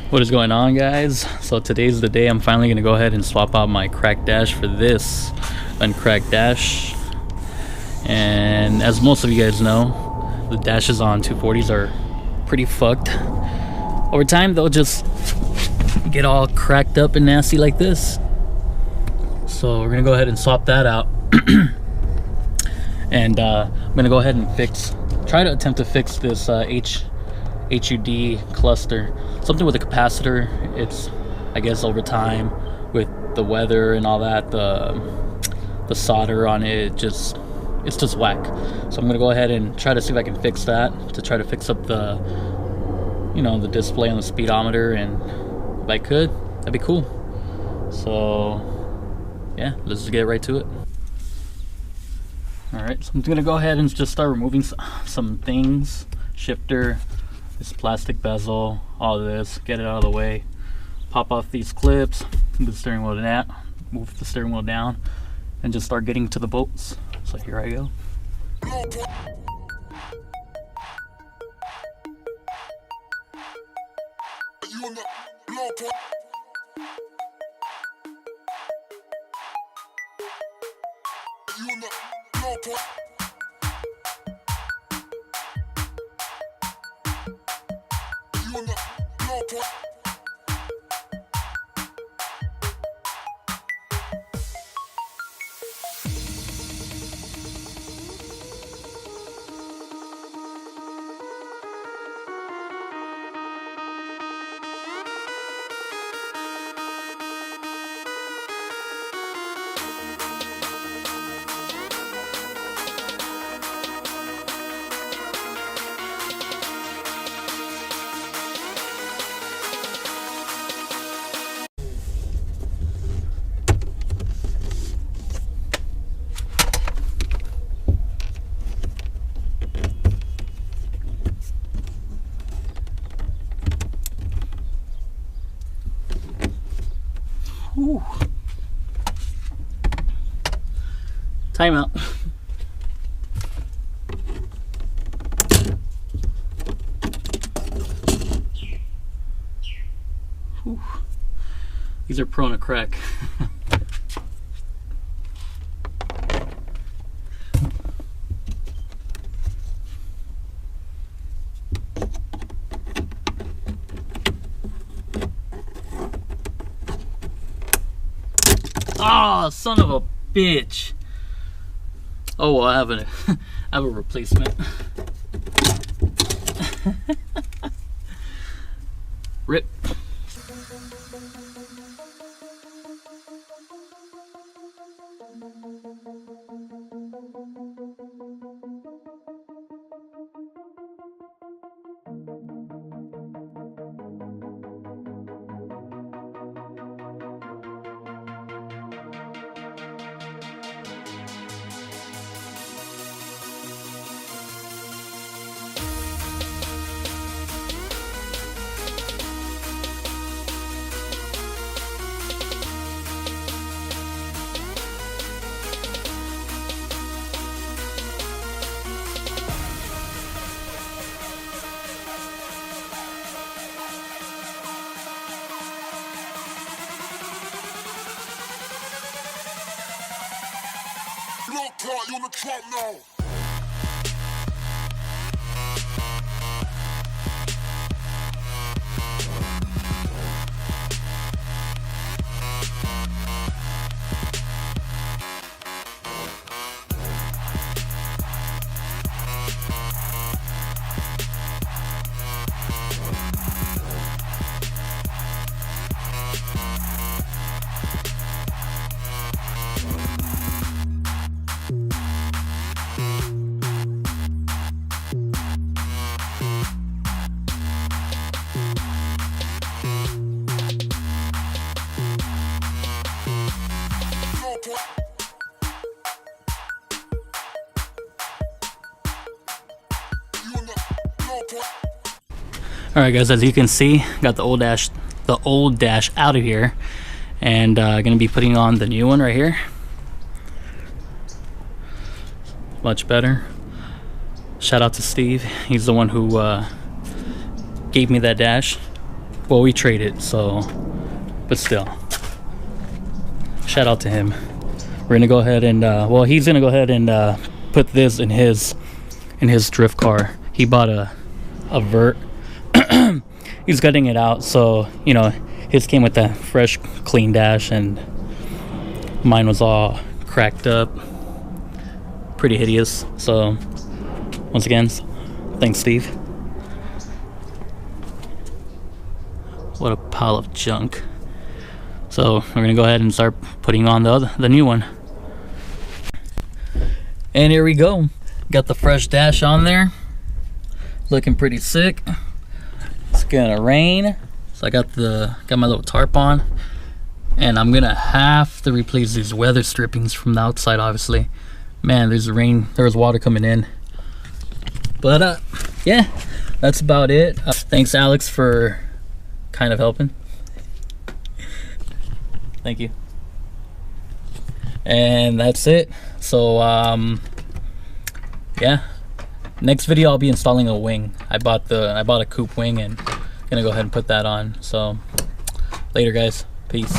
What is going on, guys? So today's the day I'm finally gonna go ahead and swap out my cracked dash for this uncracked dash. And as most of you guys know, the dashes on 240s are pretty fucked. Over time they'll just get all cracked up and nasty like this. So we're gonna go ahead and swap that out. And I'm gonna go ahead and try to attempt to fix this HUD cluster. Something with the capacitor. It's, I guess, over time with the weather and all that, the solder on it, it's just whack. So I'm gonna go ahead and try to see if I can fix that, to try to fix up the display on the speedometer, and if I could, that'd be cool. So yeah, let's just get right to it. Alright, so I'm gonna go ahead and just start removing some things. Shifter, this plastic bezel, all of this, get it out of the way. Pop off these clips, move the steering wheel down, and just start getting to the bolts. So here I go. Ooh. Time out. Ooh. These are prone to crack. Oh, son of a bitch. Oh well, I have a replacement. Rip. You on the trap now. Alright guys, as you can see, got the old dash out of here, and gonna be putting on the new one right here. Much better. Shout out to Steve, he's the one who gave me that dash. well, we traded, so, but still, shout out to him. We're gonna go ahead and well, he's gonna go ahead and put this in his drift car. He bought a vert. He's gutting it out, so you know, his came with that fresh clean dash, and mine was all cracked up, pretty hideous. So once again, thanks, Steve. What a pile of junk. So we're gonna go ahead and start putting on the new one. And here we go. Got the fresh dash on there, looking pretty sick. It's gonna rain, so I got my little tarp on, and I'm gonna have to replace these weather strippings from the outside. Obviously, man, there's rain, there was water coming in. But yeah, that's about it. Thanks, Alex, for kind of helping. Thank you. And that's it. So yeah, next video I'll be installing a wing. I bought a coupe wing and gonna go ahead and put that on. So later, guys. Peace.